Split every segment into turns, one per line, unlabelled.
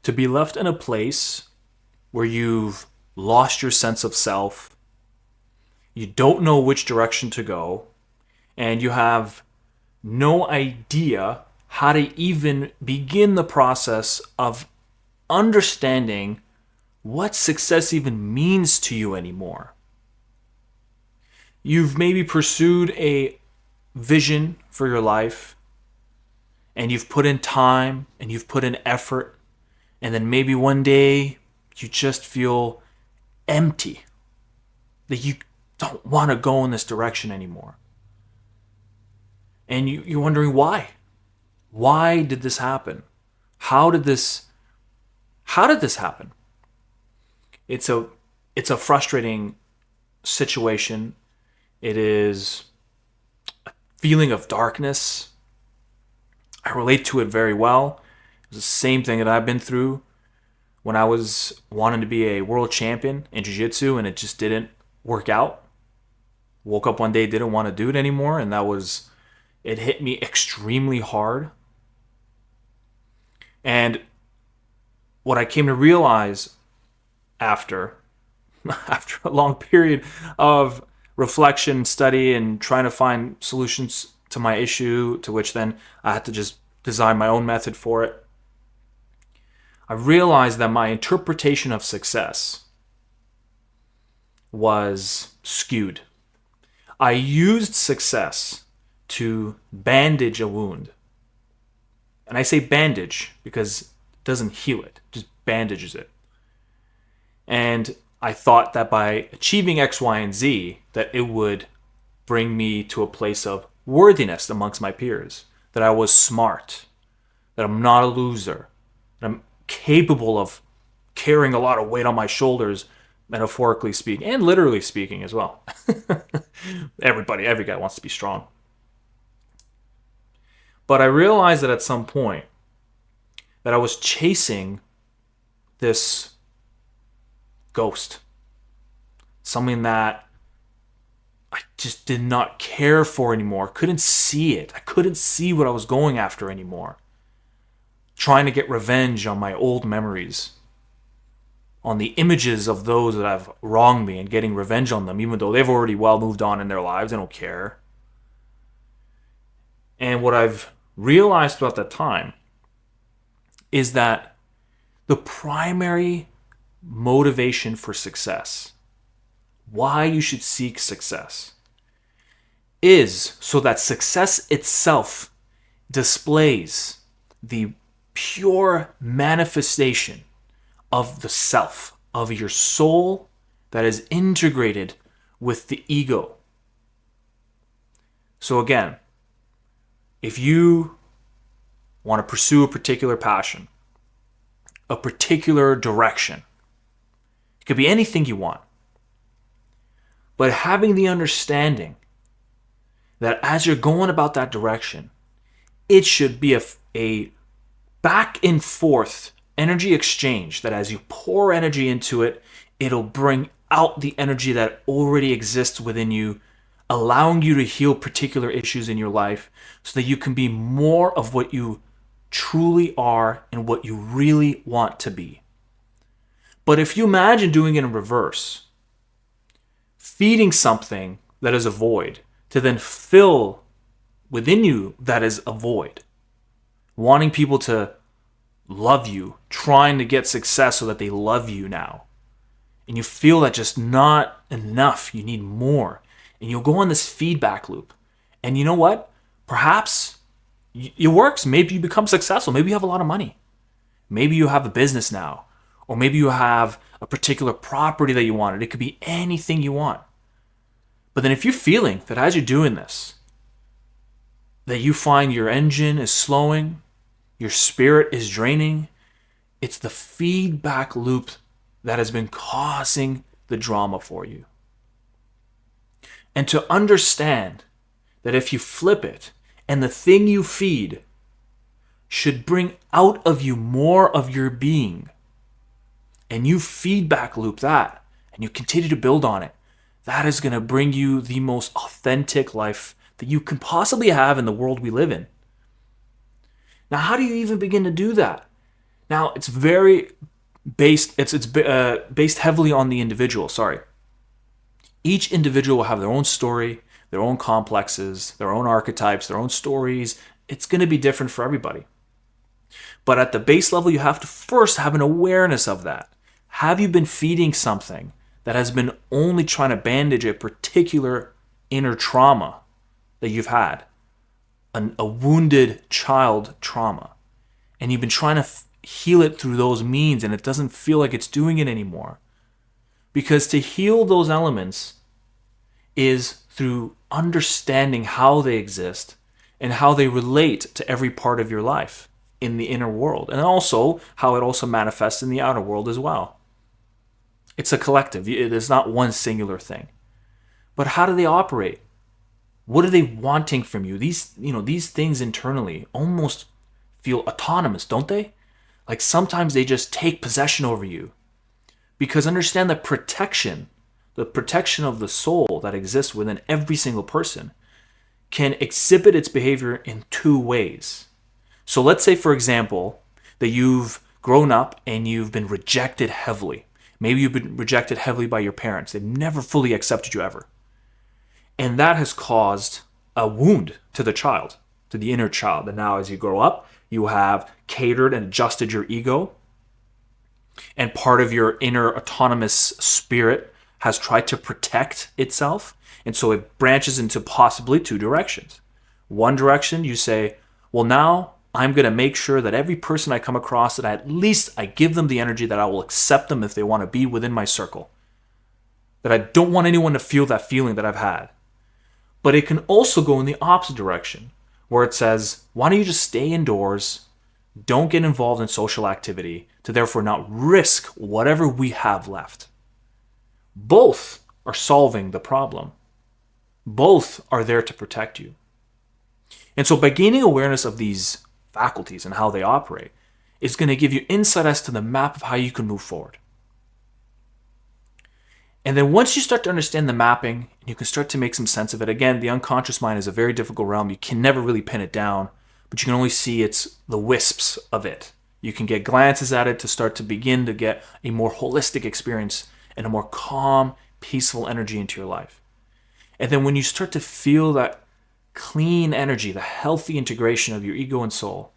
to be left in a place where you've lost your sense of self, you don't know which direction to go, and you have no idea how to even begin the process of understanding what success even means to you anymore. You've maybe pursued a vision for your life, and you've put in time and you've put in effort, and then maybe one day you just feel empty, that you don't want to go in this direction anymore. And you're wondering why. Why did this happen? How did this happen? It's a frustrating situation. It is a feeling of darkness. I relate to it very well. It's the same thing that I've been through when I was wanting to be a world champion in jiu-jitsu, and it just didn't work out. Woke up one day, didn't want to do it anymore, and it hit me extremely hard. And what I came to realize after a long period of reflection, study, and trying to find solutions to my issue, to which then I had to just design my own method for it, I realized that my interpretation of success was skewed. I used success to bandage a wound. And I say bandage because it doesn't heal it, it just bandages it. And I thought that by achieving X, Y, and Z, that it would bring me to a place of worthiness amongst my peers, that I was smart, that I'm not a loser, that I'm capable of carrying a lot of weight on my shoulders, metaphorically speaking, and literally speaking as well. Every guy wants to be strong. But I realized that at some point that I was chasing this ghost. Something that I just did not care for anymore. Couldn't see it. I couldn't see what I was going after anymore. Trying to get revenge on my old memories, on the images of those that have wronged me, and getting revenge on them, even though they've already well moved on in their lives. I don't care. And what I've realized throughout that time is that the primary motivation for success, why you should seek success, is so that success itself displays the pure manifestation of the self, of your soul that is integrated with the ego. So again, if you want to pursue a particular passion, a particular direction, it could be anything you want. But having the understanding that as you're going about that direction, it should be a back and forth energy exchange, that as you pour energy into it, it'll bring out the energy that already exists within you, allowing you to heal particular issues in your life so that you can be more of what you truly are and what you really want to be. But if you imagine doing it in reverse, feeding something that is a void to then fill within you that is a void, wanting people to love you, trying to get success so that they love you now, and you feel that just not enough, you need more, and you'll go on this feedback loop. And you know what? Perhaps it works. Maybe you become successful. Maybe you have a lot of money. Maybe you have a business now. Or maybe you have a particular property that you wanted. It could be anything you want. But then if you're feeling that as you're doing this, that you find your engine is slowing, your spirit is draining, it's the feedback loop that has been causing the drama for you. And to understand that if you flip it, and the thing you feed should bring out of you more of your being, and you feedback loop that, and you continue to build on it, that is going to bring you the most authentic life that you can possibly have in the world we live in. Now, how do you even begin to do that? Now, it's very based heavily on the individual. Sorry. Each individual will have their own story, their own complexes, their own archetypes, their own stories. It's going to be different for everybody. But at the base level, you have to first have an awareness of that. Have you been feeding something that has been only trying to bandage a particular inner trauma that you've had? A wounded child trauma. And you've been trying to heal it through those means, and it doesn't feel like it's doing it anymore. Because to heal those elements is through understanding how they exist and how they relate to every part of your life in the inner world, and also how it also manifests in the outer world as well. It's a collective. It is not one singular thing. But how do they operate? What are they wanting from you? These things internally almost feel autonomous, don't they? Like sometimes they just take possession over you. Because understand that the protection of the soul that exists within every single person, can exhibit its behavior in two ways. So let's say, for example, that you've grown up and you've been rejected heavily. Maybe you've been rejected heavily by your parents. They've never fully accepted you ever. And that has caused a wound to the child, to the inner child. And now as you grow up, you have catered and adjusted your ego. And part of your inner autonomous spirit has tried to protect itself. And so it branches into possibly two directions. One direction, you say, well, now I'm going to make sure that every person I come across, that at least I give them the energy that I will accept them if they want to be within my circle. That I don't want anyone to feel that feeling that I've had. But it can also go in the opposite direction, where it says, why don't you just stay indoors, don't get involved in social activity, to therefore not risk whatever we have left. Both are solving the problem. Both are there to protect you. And so by gaining awareness of these faculties and how they operate, it's going to give you insight as to the map of how you can move forward. And then once you start to understand the mapping, you can start to make some sense of it. Again, the unconscious mind is a very difficult realm. You can never really pin it down, but you can only see the wisps of it. You can get glances at it to start to begin to get a more holistic experience and a more calm, peaceful energy into your life. And then when you start to feel that clean energy, the healthy integration of your ego and soul,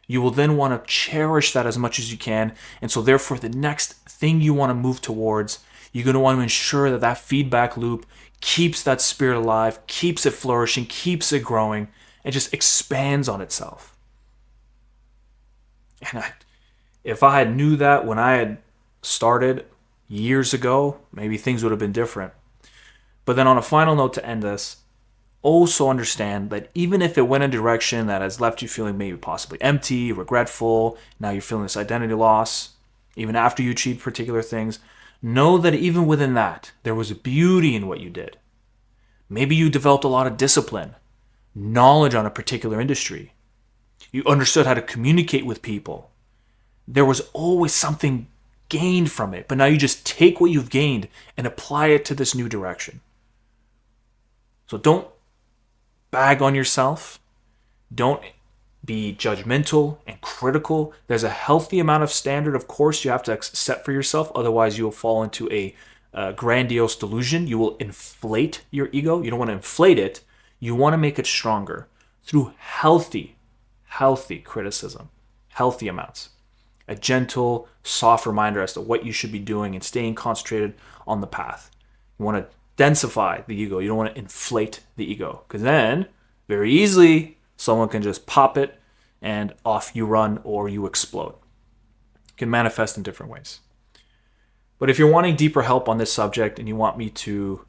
you will then want to cherish that as much as you can. And so therefore, the next thing you want to move towards, you're going to want to ensure that that feedback loop keeps that spirit alive, keeps it flourishing, keeps it growing, and just expands on itself. And if I had knew that when I had started years ago, maybe things would have been different. But then on a final note to end this, also understand that even if it went in a direction that has left you feeling maybe possibly empty, regretful, now you're feeling this identity loss, even after you achieved particular things, know that even within that, there was a beauty in what you did. Maybe you developed a lot of discipline, knowledge on a particular industry. You understood how to communicate with people. There was always something gained from it, but now you just take what you've gained and apply it to this new direction. So don't bag on yourself. Don't be judgmental and critical. There's a healthy amount of standard, of course, you have to set for yourself. Otherwise, you'll fall into a grandiose delusion. You will inflate your ego. You don't want to inflate it. You want to make it stronger through healthy criticism, healthy amounts. A gentle, soft reminder as to what you should be doing and staying concentrated on the path. You want to densify the ego. You don't want to inflate the ego, because then very easily someone can just pop it and off you run or you explode. It can manifest in different ways. But if you're wanting deeper help on this subject and you want me to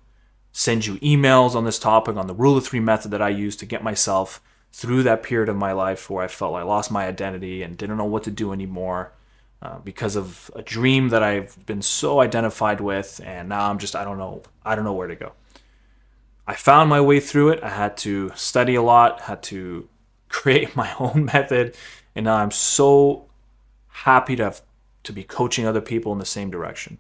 send you emails on this topic, on the Rule of Three method that I use to get myself through that period of my life where I felt I lost my identity and didn't know what to do anymore because of a dream that I've been so identified with, and now I don't know where to go. I found my way through it. I had to study a lot, had to create my own method, and now I'm so happy to be coaching other people in the same direction.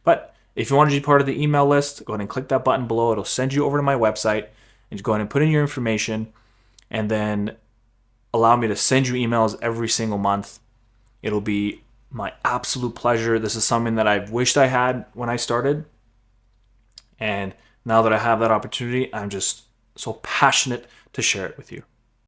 But if you want to be part of the email list, go ahead and click that button below. It'll send you over to my website, and just go ahead and put in your information, and then allow me to send you emails every single month. It'll be my absolute pleasure. This is something that I've wished I had when I started. And now that I have that opportunity, I'm just so passionate to share it with you.